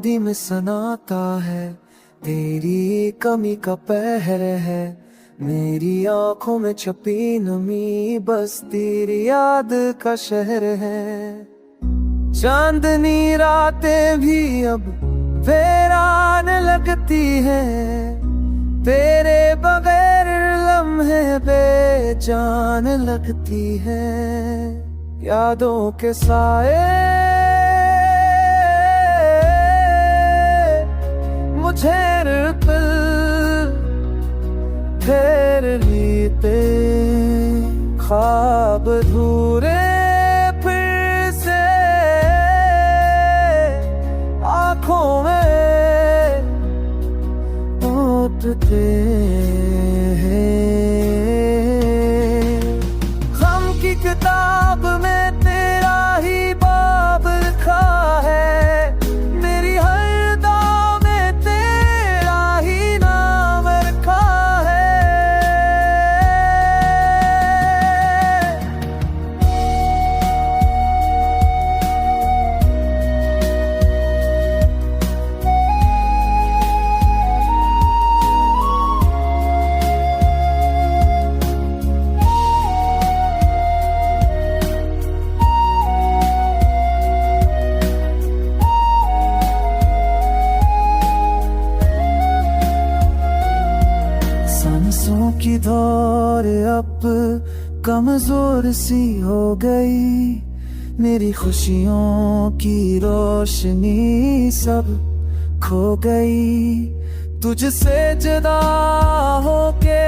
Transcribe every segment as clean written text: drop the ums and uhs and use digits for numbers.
वादी में सनाता है, तेरी कमी का पहर है। मेरी आंखों में छपी नमी बस तेरी याद का शहर है। चांदनी रातें भी अब वीरान लगती हैं, तेरे बगैर लम्हे बेजान लगती हैं। यादों के साए मुझे पल फेर लेते, ख्वाब अधूरे फिर से आँखों में उठते हैं। गम की किताब में तेरा ही बाब लिखा है, मेरी हर दाव में तेरा ही नाम रखा है। सांसों की दौर अब कमजोर सी हो गई, मेरी खुशियों की रोशनी सब खो गई। तुझसे जुदा होके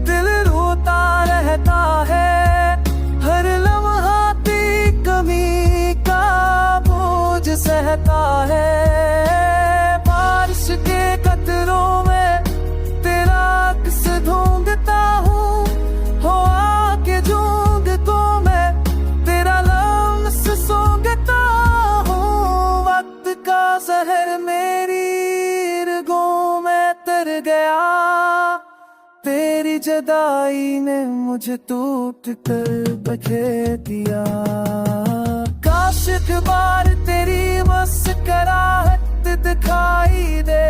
दिल रोता रहता है, हर लम्हा तेरी कमी का बोझ सहता है। बारिश के कतरों में ढूंढता हूँ, हो आके झूंड को मैं तेरा लम्स सूंघता हूँ। वक्त का जहर मेरी रगों में तर गया, तेरी जुदाई ने मुझे टूट कर बिखेर दिया। काश एक बार तेरी मुस्कुराहट दिखाई दे,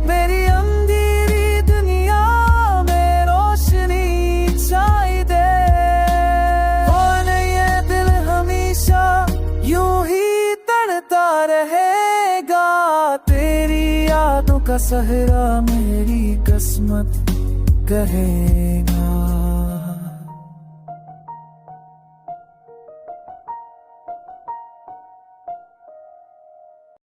मेरी अंधेरी दुनिया में रोशनी छाई दे। और ये दिल हमेशा यूं ही तड़ता रहेगा, तेरी यादों का सहरा मेरी किस्मत कहेगा।